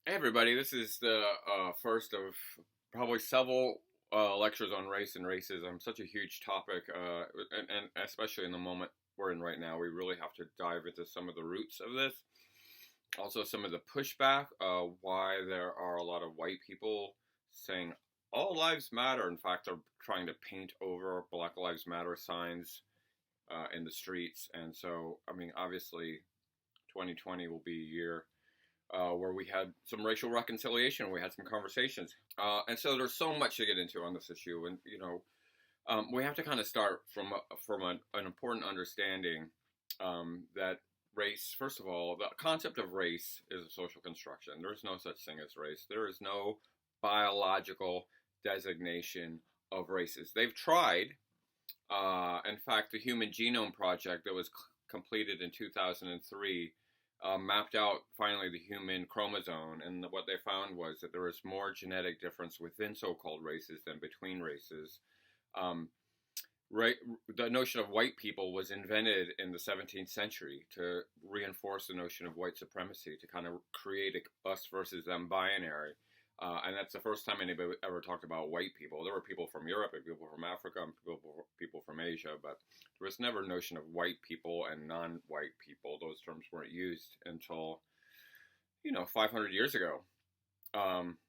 Hey everybody, this is the first of probably several lectures on race and racism. Such a huge topic, and especially in the moment we're in right now, we really have to dive into some of the roots of this. Also, some of the pushback, why there are a lot of white people saying all lives matter. In fact, they're trying to paint over Black Lives Matter signs in the streets. And so, I mean, obviously, 2020 will be a year where we had some racial reconciliation. We had some conversations, and so there's so much to get into on this issue. And we have to kind of start from an important understanding that race. First of all, the concept of race is a social construction. There is no such thing as race. There is no biological designation of races. They've tried. In fact, the Human Genome Project that was completed in 2003 mapped out finally the human chromosome, and what they found was that there was more genetic difference within so-called races than between races. Um, right, the notion of white people was invented in the 17th century to reinforce the notion of white supremacy, to kind of create a us versus them binary. And that's the first time anybody ever talked about white people. There were people from Europe and people from Africa and people from Asia, but there was never a notion of white people and non-white people. Those terms weren't used until, 500 years ago.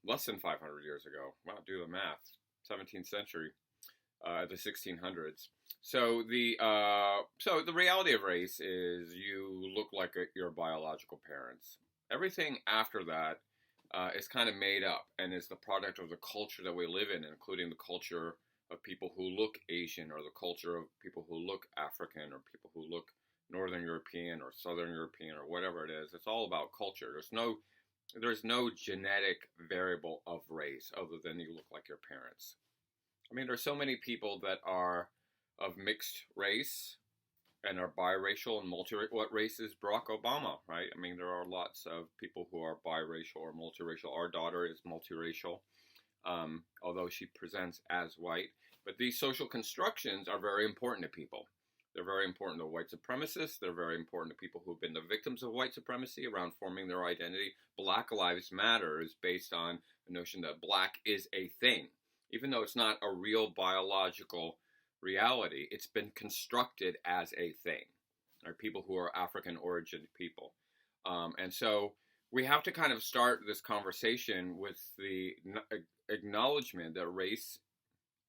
Less than 500 years ago. Wow, do the math. 17th century, the 1600s. So the reality of race is you look like your biological parents. Everything after that is kind of made up and is the product of the culture that we live in, including the culture of people who look Asian, or the culture of people who look African, or people who look Northern European or Southern European, or whatever it is. It's all about culture. There's no genetic variable of race other than you look like your parents. I mean, there's so many people that are of mixed race and are biracial and what race is Barack Obama, right? I mean, there are lots of people who are biracial or multiracial. Our daughter is multiracial, although she presents as white. But these social constructions are very important to people. They're very important to white supremacists. They're very important to people who've been the victims of white supremacy around forming their identity. Black Lives Matter is based on the notion that black is a thing. Even though it's not a real biological reality, it's been constructed as a thing. Right? People who are African origin people. And so we have to kind of start this conversation with the acknowledgement that race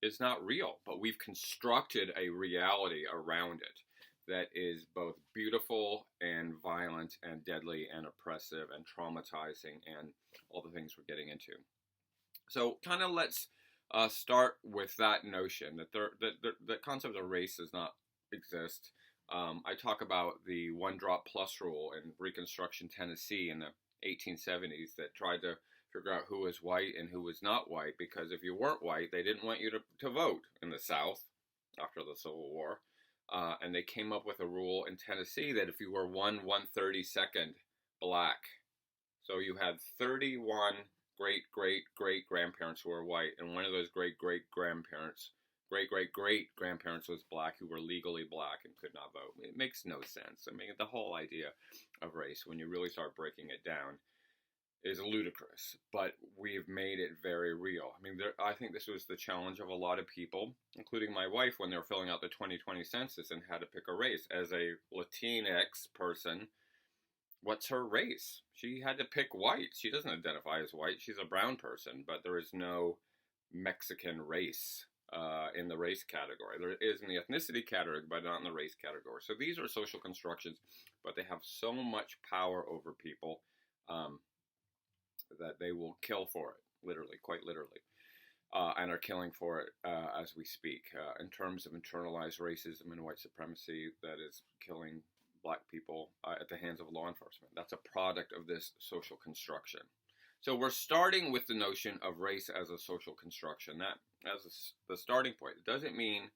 is not real, but we've constructed a reality around it that is both beautiful and violent and deadly and oppressive and traumatizing and all the things we're getting into. So kind of let's start with that notion that the concept of race does not exist. I talk about the one drop plus rule in Reconstruction Tennessee in the 1870s that tried to figure out who was white and who was not white, because if you weren't white, they didn't want you to vote in the South after the Civil War. And they came up with a rule in Tennessee that if you were 1/132nd black, so you had 31 great grandparents who were white, and one of those great grandparents was black, who were legally black and could not vote. It makes no sense. I mean, the whole idea of race, when you really start breaking it down, is ludicrous, but we've made it very real. I mean, I think this was the challenge of a lot of people, including my wife, when they were filling out the 2020 census and had to pick a race. As a Latinx person, what's her race? She had to pick white. She doesn't identify as white. She's a brown person, but there is no Mexican race in the race category. There is in the ethnicity category, but not in the race category. So these are social constructions, but they have so much power over people that they will kill for it, literally, quite literally, and are killing for it as we speak. In terms of internalized racism and white supremacy, that is killing black people at the hands of law enforcement. That's a product of this social construction. So we're starting with the notion of race as a social construction. That as the starting point. It doesn't mean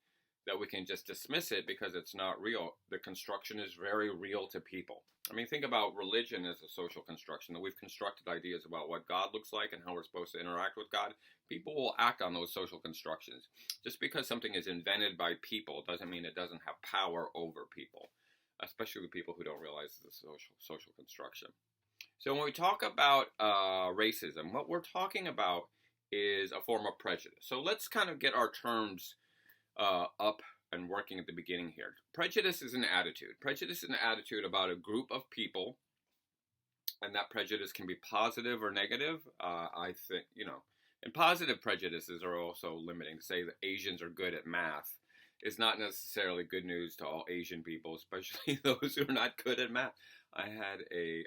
that we can just dismiss it because it's not real. The construction is very real to people. I mean, think about religion as a social construction, that we've constructed ideas about what God looks like and how we're supposed to interact with God. People will act on those social constructions. Just because something is invented by people doesn't mean it doesn't have power over people, especially the people who don't realize it's a social construction. So when we talk about racism, what we're talking about is a form of prejudice. So let's kind of get our terms up and working at the beginning here. Prejudice is an attitude. Prejudice is an attitude about a group of people, and that prejudice can be positive or negative. I think, and positive prejudices are also limiting. To say that Asians are good at math is not necessarily good news to all Asian people, especially those who are not good at math. I had a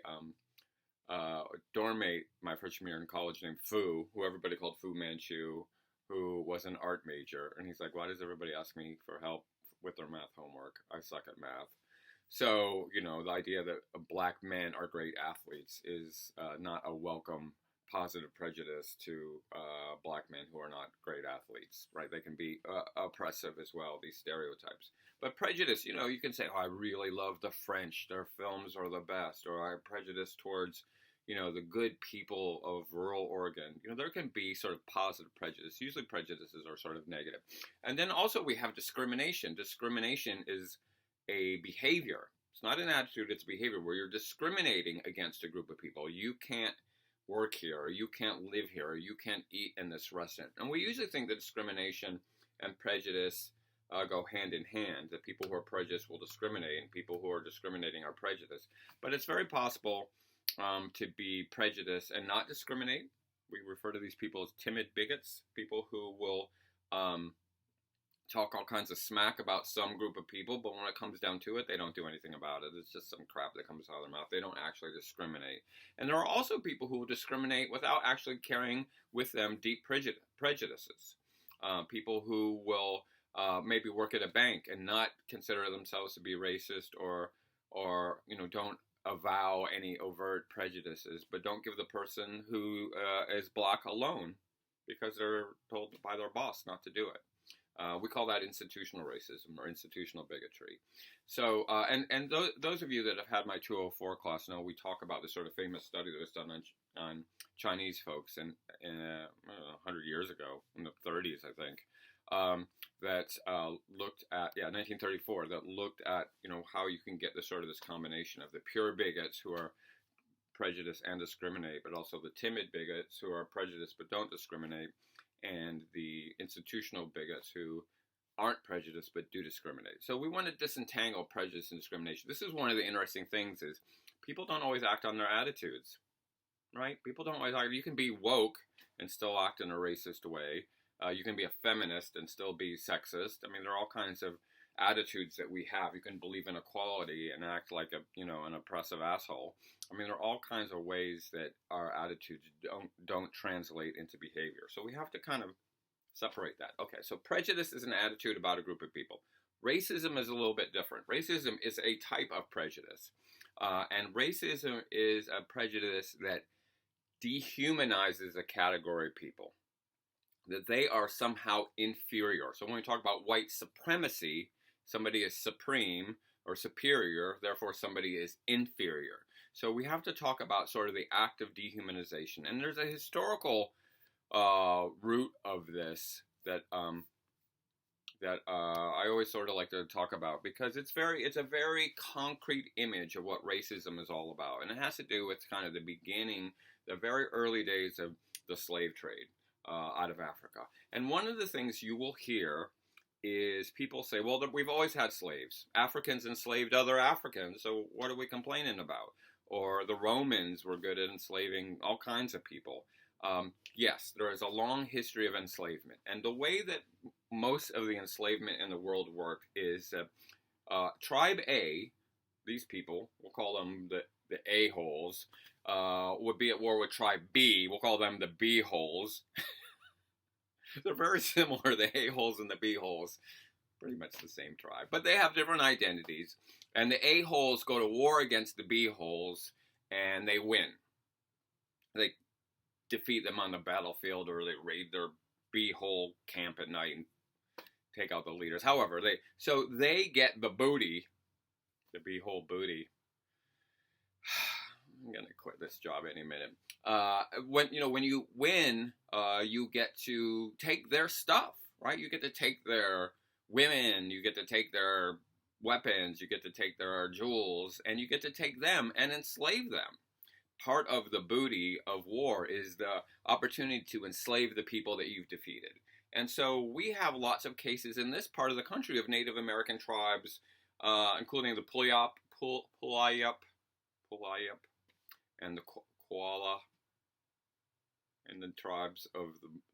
dorm mate my freshman year in college named Fu, who everybody called Fu Manchu, who was an art major. And he's like, why does everybody ask me for help with their math homework? I suck at math. So, the idea that black men are great athletes is not a welcome positive prejudice to black men who are not great athletes, right? They can be oppressive as well, these stereotypes. But prejudice, you can say, oh, I really love the French. Their films are the best. Or I have prejudice towards, the good people of rural Oregon. There can be sort of positive prejudice. Usually prejudices are sort of negative. And then also we have discrimination. Discrimination is a behavior. It's not an attitude, it's behavior where you're discriminating against a group of people. You can't work here, or you can't live here, or you can't eat in this restaurant. And we usually think that discrimination and prejudice go hand in hand, that people who are prejudiced will discriminate, and people who are discriminating are prejudiced. But it's very possible to be prejudiced and not discriminate. We refer to these people as timid bigots, people who will talk all kinds of smack about some group of people, but when it comes down to it, they don't do anything about it. It's just some crap that comes out of their mouth. They don't actually discriminate. And there are also people who will discriminate without actually carrying with them deep prejudices. People who will maybe work at a bank and not consider themselves to be racist, or don't avow any overt prejudices, but don't give the person who is black a loan because they're told by their boss not to do it. We call that institutional racism or institutional bigotry. So, and those of you that have had my 204 class know we talk about this sort of famous study that was done on Chinese folks in 100 years ago, in the 30s, I think, that looked at, 1934, that looked at, how you can get this combination of the pure bigots who are prejudiced and discriminate, but also the timid bigots who are prejudiced but don't discriminate, and the institutional bigots who aren't prejudiced but do discriminate. So we want to disentangle prejudice and discrimination. This is one of the interesting things is people don't always act on their attitudes, right? People don't always act. You can be woke and still act in a racist way. You can be a feminist and still be sexist. I mean, there are all kinds of attitudes that we have. You can believe in equality and act like an oppressive asshole. I mean, there are all kinds of ways that our attitudes don't translate into behavior. So we have to kind of separate that. Okay, so prejudice is an attitude about a group of people. Racism is a little bit different. Racism is a type of prejudice. And racism is a prejudice that dehumanizes a category of people, that they are somehow inferior. So when we talk about white supremacy, somebody is supreme or superior, therefore somebody is inferior. So we have to talk about sort of the act of dehumanization. And there's a historical root of this that I always sort of like to talk about, because it's a very concrete image of what racism is all about. And it has to do with kind of the beginning, the very early days of the slave trade out of Africa. And one of the things you will hear is people say, well, we've always had slaves. Africans enslaved other Africans, so what are we complaining about? Or the Romans were good at enslaving all kinds of people. Yes, there is a long history of enslavement. And the way that most of the enslavement in the world worked is Tribe A, these people, we'll call them the A-holes, would be at war with Tribe B. We'll call them the B-holes. They're very similar, the A-holes and the B-holes. Pretty much the same tribe. But they have different identities. And the A-holes go to war against the B-holes, and they win. They defeat them on the battlefield, or they raid their B-hole camp at night and take out the leaders. However, they get the booty, the B-hole booty. I'm gonna quit this job any minute. When you win, you get to take their stuff, right? You get to take their women, you get to take their weapons, you get to take their jewels, and you get to take them and enslave them. part of the booty of war is the opportunity to enslave the people that you've defeated. And so we have lots of cases in this part of the country of Native American tribes, including the Puyallup, and the Koala, and the tribes of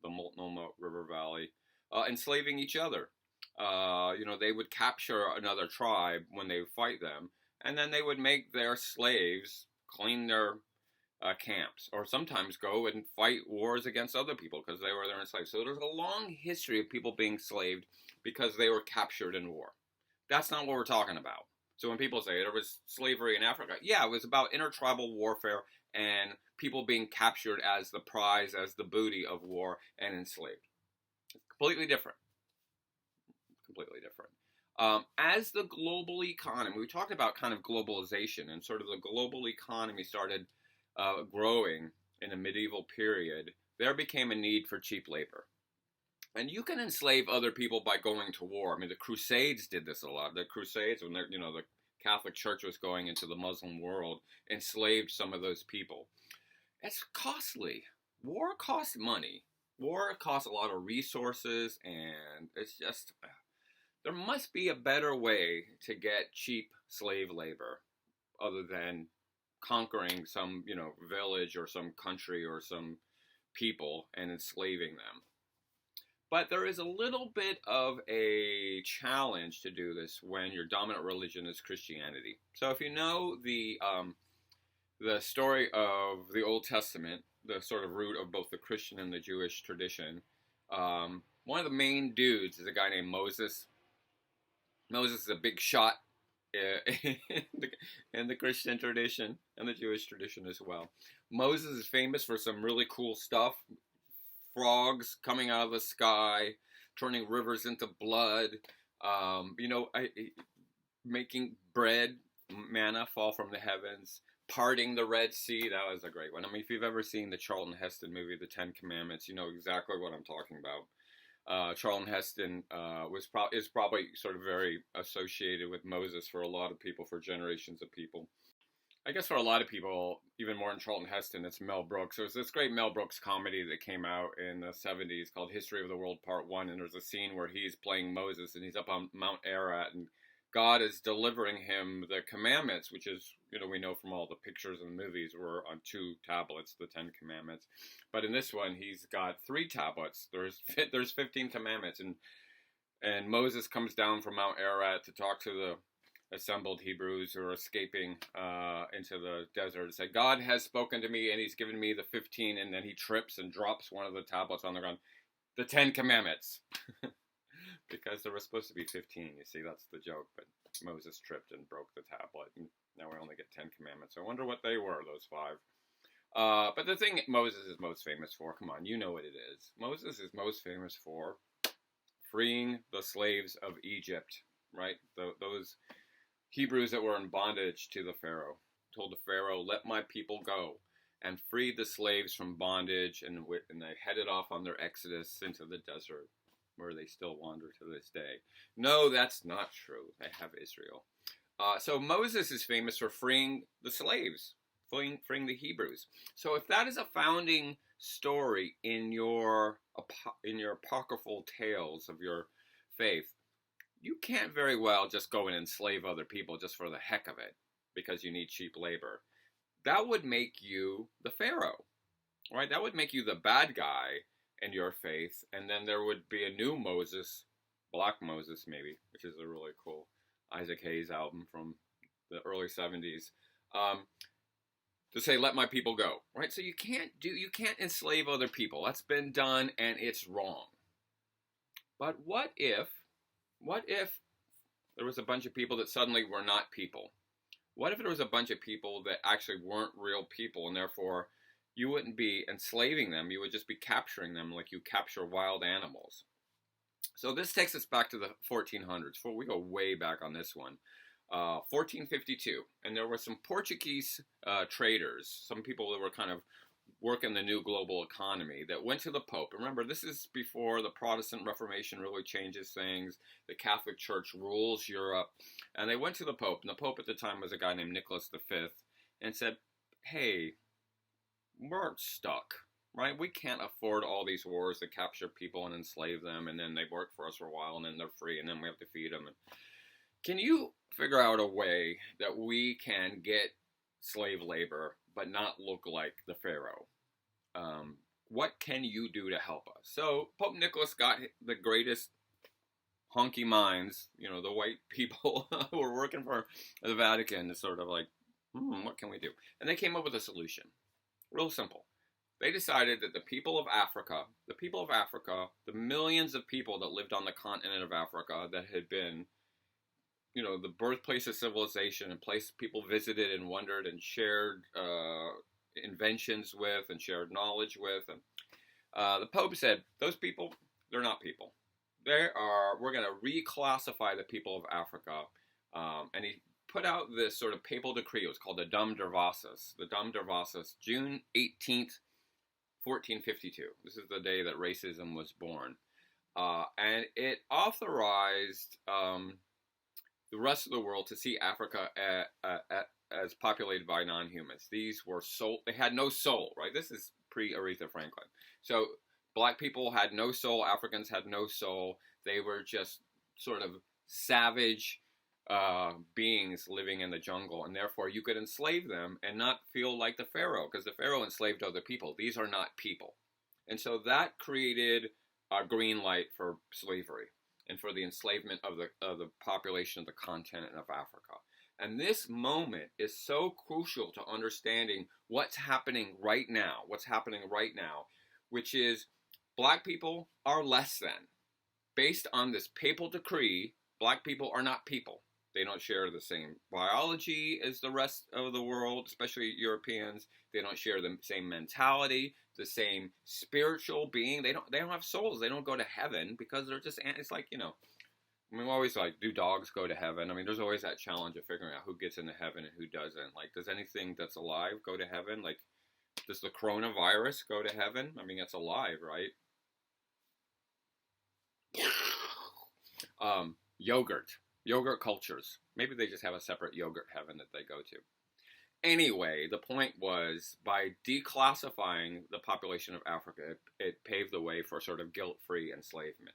the Multnomah River Valley, enslaving each other. They would capture another tribe when they would fight them, and then they would make their slaves clean their camps, or sometimes go and fight wars against other people because they were their enslaved. So there's a long history of people being enslaved because they were captured in war. That's not what we're talking about. So when people say there was slavery in Africa, yeah, it was about intertribal warfare and people being captured as the prize, as the booty of war, and enslaved. Completely different. Completely different. As the global economy, we talked about kind of globalization, and sort of the global economy started growing in the medieval period, there became a need for cheap labor. And you can enslave other people by going to war. I mean, the Crusades did this a lot. The Crusades, when the Catholic Church was going into the Muslim world, enslaved some of those people. It's costly. War costs money. War costs a lot of resources, and it's just, there must be a better way to get cheap slave labor other than conquering some, village or some country or some people and enslaving them. But there is a little bit of a challenge to do this when your dominant religion is Christianity. So if you know the story of the Old Testament, the sort of root of both the Christian and the Jewish tradition, one of the main dudes is a guy named Moses. Moses is a big shot in the Christian tradition and the Jewish tradition as well. Moses is famous for some really cool stuff. Frogs coming out of the sky, turning rivers into blood, making bread, manna fall from the heavens, parting the Red Sea. That was a great one. I mean, if you've ever seen the Charlton Heston movie, The Ten Commandments, you know exactly what I'm talking about. Charlton Heston is probably sort of very associated with Moses for a lot of people, for generations of people. I guess for a lot of people, even more than Charlton Heston, it's Mel Brooks. There was this great Mel Brooks comedy that came out in the 70s called History of the World Part 1, and there's a scene where he's playing Moses, and he's up on Mount Ararat, and God is delivering him the commandments, which is, we know from all the pictures and movies, were on 2 tablets, the 10 commandments. But in this one, he's got 3 tablets. There's 15 commandments, and Moses comes down from Mount Ararat to talk to the assembled Hebrews who are escaping into the desert and say, God has spoken to me and he's given me the 15, and then he trips and drops one of the tablets on the ground. The 10 commandments. Because there was supposed to be 15, you see, that's the joke, but Moses tripped and broke the tablet, and now we only get 10 commandments. I wonder what they were, those 5. But the thing Moses is most famous for, come on, you know what it is. Moses is most famous for freeing the slaves of Egypt, right? Those Hebrews that were in bondage to the Pharaoh, told the Pharaoh, let my people go, and freed the slaves from bondage, and they headed off on their exodus into the desert, where they still wander to this day. No, that's not true. They have Israel. So Moses is famous for freeing the slaves, freeing the Hebrews. So if that is a founding story in your apocryphal tales of your faith, you can't very well just go and enslave other people just for the heck of it because you need cheap labor. That would make you the Pharaoh, right? That would make you the bad guy in your faith, and then there would be a new Moses, Black Moses maybe, which is a really cool Isaac Hayes album from the early 70s, to say, let my people go, right? So you can't enslave other people. That's been done, and it's wrong. But what if there was a bunch of people that suddenly were not people? What if there was a bunch of people that actually weren't real people, and therefore you wouldn't be enslaving them, you would just be capturing them like you capture wild animals? So this takes us back to the 1400s. We go way back on this one. 1452, and there were some Portuguese traders, some people that were kind of working the new global economy, that went to the Pope. Remember, this is before the Protestant Reformation really changes things. The Catholic Church rules Europe. And they went to the Pope, and the Pope at the time was a guy named Nicholas V, and said, hey, we're stuck, right? We can't afford all these wars to capture people and enslave them, and then they work for us for a while, and then they're free, and then we have to feed them. Can you figure out a way that we can get slave labor but not look like the Pharaoh? Um, what can you do to help us? So Pope Nicholas got the greatest honky minds, the white people who were working for the Vatican, to sort of like, what can we do? And they came up with a solution. Real simple. They decided that the people of Africa, the millions of people that lived on the continent of Africa that had been, the birthplace of civilization, and place people visited and wondered and shared inventions with and shared knowledge with. And the Pope said, those people, they're not people. We're going to reclassify the people of Africa. And he put out this sort of papal decree. It was called the Dum Dervasis. The Dum Dervasis, June 18th, 1452. This is the day that racism was born. And it authorized the rest of the world to see Africa as populated by non-humans. These were they had no soul, right? This is pre-Aretha Franklin. So black people had no soul, Africans had no soul. They were just sort of savage beings living in the jungle, and therefore you could enslave them and not feel like the Pharaoh, because the Pharaoh enslaved other people. These are not people. And so that created a green light for slavery and for the enslavement of the population of the continent of Africa. And this moment is so crucial to understanding what's happening right now, which is black people are less than. Based on this papal decree, black people are not people. They don't share the same biology as the rest of the world, especially Europeans. They don't share the same mentality, the same spiritual being. They don't have souls. They don't go to heaven because they're just, it's like, we always like, do dogs go to heaven? I mean, there's always that challenge of figuring out who gets into heaven and who doesn't. Like, does anything that's alive go to heaven? Like, does the coronavirus go to heaven? I mean, it's alive, right? Yogurt cultures. Maybe they just have a separate yogurt heaven that they go to. Anyway, the point was, by declassifying the population of Africa, it paved the way for sort of guilt-free enslavement.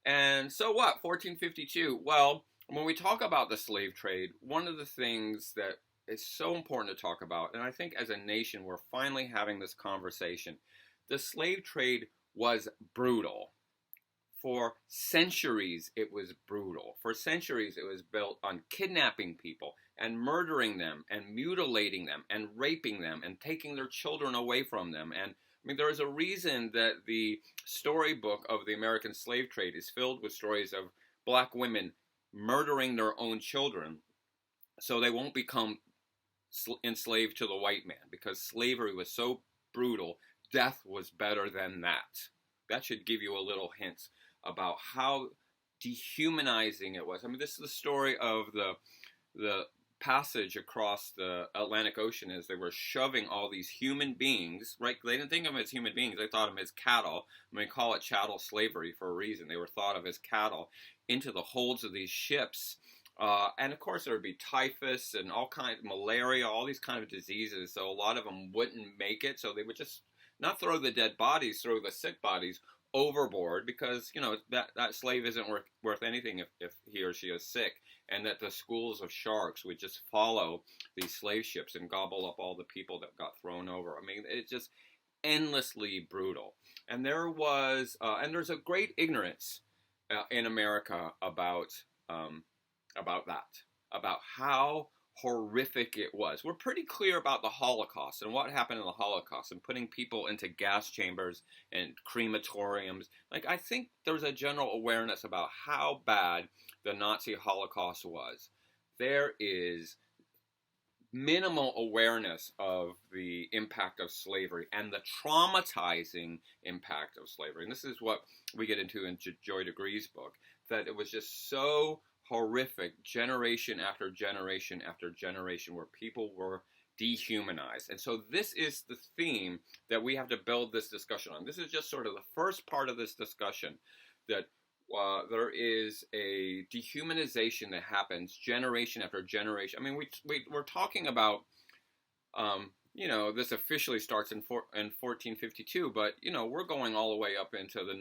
And so what? 1452. Well, when we talk about the slave trade, one of the things that is so important to talk about, and I think as a nation we're finally having this conversation, the slave trade was brutal. For centuries, it was brutal. For centuries, it was built on kidnapping people and murdering them and mutilating them and raping them and taking their children away from them. And I mean, there is a reason that the storybook of the American slave trade is filled with stories of black women murdering their own children so they won't become enslaved to the white man, because slavery was so brutal. Death was better than that. That should give you a little hint about how dehumanizing it was. I mean, this is the story of the passage across the Atlantic Ocean as they were shoving all these human beings, right? They didn't think of them as human beings. They thought of them as cattle. I mean, call it chattel slavery for a reason. They were thought of as cattle into the holds of these ships. And of course, there would be typhus and all kinds of malaria, all these kind of diseases. So a lot of them wouldn't make it. So they would just not throw the dead bodies, throw the sick bodies overboard, because that slave isn't worth anything if he or she is sick, and that the schools of sharks would just follow these slave ships and gobble up all the people that got thrown over. I mean, it's just endlessly brutal. And there was and there's a great ignorance in America about how horrific it was. We're pretty clear about the Holocaust and what happened in the Holocaust and putting people into gas chambers and crematoriums. Like, I think there's a general awareness about how bad the Nazi Holocaust was. There is minimal awareness of the impact of slavery and the traumatizing impact of slavery. And this is what we get into in Joy DeGruy book, that it was just so horrific, generation after generation after generation, where people were dehumanized. And so this is the theme that we have to build this discussion on. This is just sort of the first part of this discussion, that there is a dehumanization that happens generation after generation. I mean, we're talking about this officially starts in 1452, but we're going all the way up into the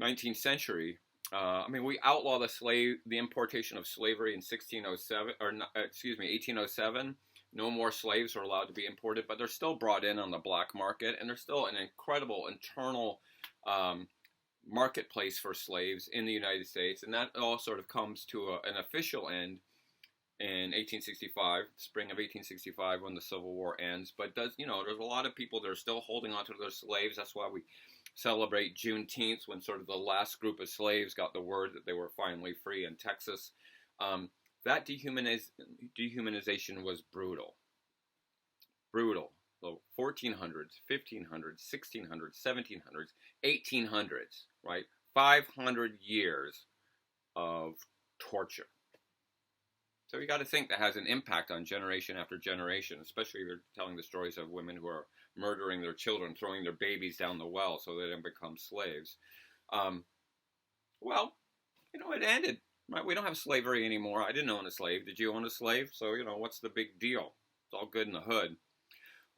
19th century. We outlawed the importation of slavery in 1607, or excuse me, 1807. No more slaves are allowed to be imported, but they're still brought in on the black market, and there's still an incredible internal marketplace for slaves in the United States, and that all sort of comes to an official end in 1865, spring of 1865, when the Civil War ends. But there's a lot of people that are still holding on to their slaves. That's why we celebrate Juneteenth, when sort of the last group of slaves got the word that they were finally free in Texas. That dehumanization was brutal. Brutal. So 1400s, 1500s, 1600s, 1700s, 1800s, right? 500 years of torture. So you got to think that has an impact on generation after generation, especially if you're telling the stories of women who are murdering their children, throwing their babies down the well so they don't become slaves. It ended. Right? We don't have slavery anymore. I didn't own a slave. Did you own a slave? So, what's the big deal? It's all good in the hood.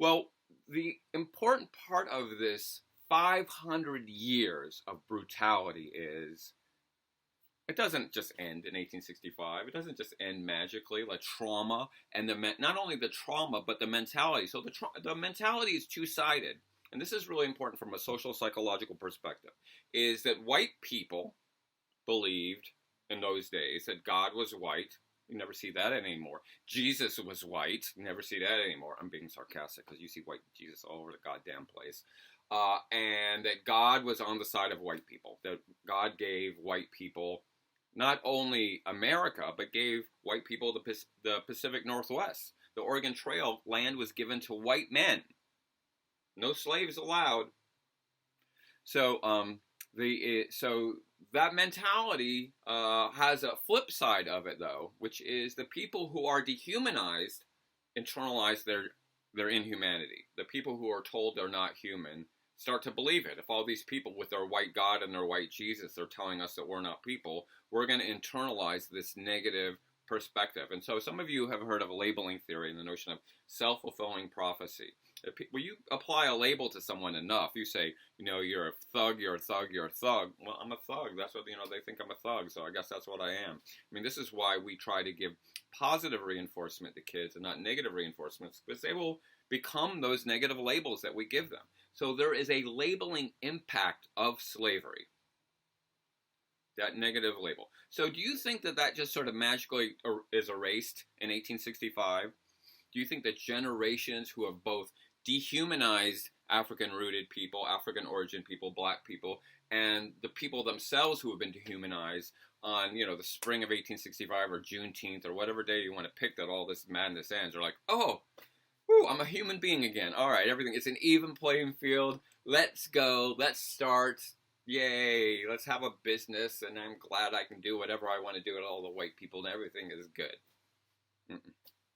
Well, the important part of this 500 years of brutality is it doesn't just end in 1865. It doesn't just end magically, like trauma, and not only the trauma, but the mentality. So the mentality is two-sided, and this is really important from a social psychological perspective, is that white people believed in those days that God was white. You never see that anymore. Jesus was white. You never see that anymore. I'm being sarcastic because you see white Jesus all over the goddamn place. And that God was on the side of white people. That God gave white people not only America, but gave white people the Pacific Northwest. The Oregon Trail land was given to white men. No slaves allowed. So that mentality has a flip side of it, though, which is the people who are dehumanized internalize their inhumanity. The people who are told they're not human start to believe it. If all these people with their white God and their white Jesus are telling us that we're not people, we're going to internalize this negative perspective. And so some of you have heard of labeling theory and the notion of self-fulfilling prophecy. When you apply a label to someone enough, you say, you're a thug, you're a thug, you're a thug. Well, I'm a thug. That's what, they think I'm a thug, so I guess that's what I am. This is why we try to give positive reinforcement to kids and not negative reinforcements, because they will become those negative labels that we give them. So there is a labeling impact of slavery, that negative label. So do you think that just sort of magically is erased in 1865? Do you think that generations who have both dehumanized African-rooted people, African-origin people, black people, and the people themselves who have been dehumanized on, the spring of 1865 or Juneteenth or whatever day you want to pick that all this madness ends, are like, oh, whew, I'm a human being again. All right, everything, it's an even playing field. Let's go. Let's start. Yay. Let's have a business, and I'm glad I can do whatever I want to do with all the white people, and everything is good.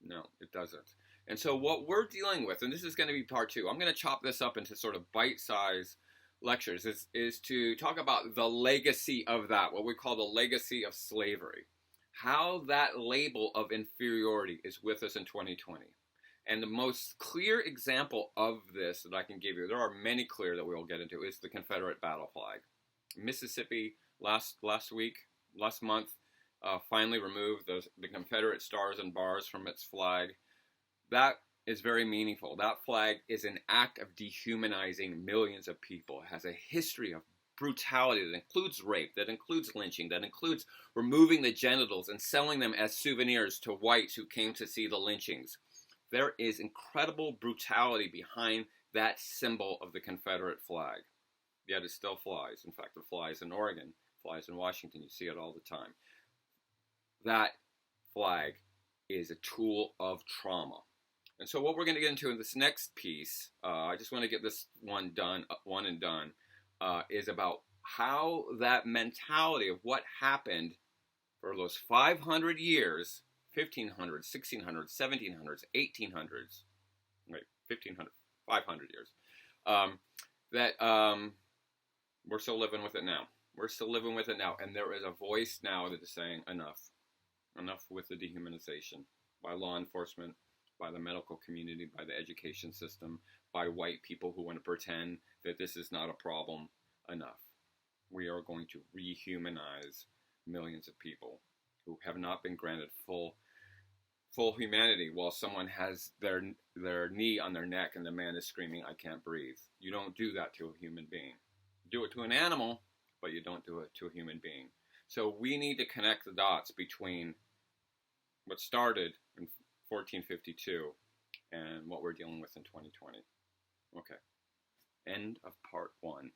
No, it doesn't. And so what we're dealing with, and this is going to be part 2, I'm going to chop this up into sort of bite-sized lectures, is to talk about the legacy of that, what we call the legacy of slavery. How that label of inferiority is with us in 2020. And the most clear example of this that I can give you, there are many clear that we will get into, is the Confederate battle flag. Mississippi last month, finally removed the Confederate stars and bars from its flag. That is very meaningful. That flag is an act of dehumanizing millions of people. It has a history of brutality that includes rape, that includes lynching, that includes removing the genitals and selling them as souvenirs to whites who came to see the lynchings. There is incredible brutality behind that symbol of the Confederate flag. Yet it still flies. In fact, it flies in Oregon, it flies in Washington. You see it all the time. That flag is a tool of trauma. And so what we're going to get into in this next piece, I just want to get this one and done, is about how that mentality of what happened for those 500 years, 1500s, 1600s, 1700s, 1800s, right, 1500, 500 years, that we're still living with it now. We're still living with it now. And there is a voice now that is saying enough. Enough with the dehumanization by law enforcement, by the medical community, by the education system, by white people who want to pretend that this is not a problem enough. We are going to rehumanize millions of people who have not been granted full humanity while someone has their knee on their neck and the man is screaming, "I can't breathe." You don't do that to a human being. You do it to an animal, but you don't do it to a human being. So we need to connect the dots between what started in 1452 and what we're dealing with in 2020. Okay. End of part 1.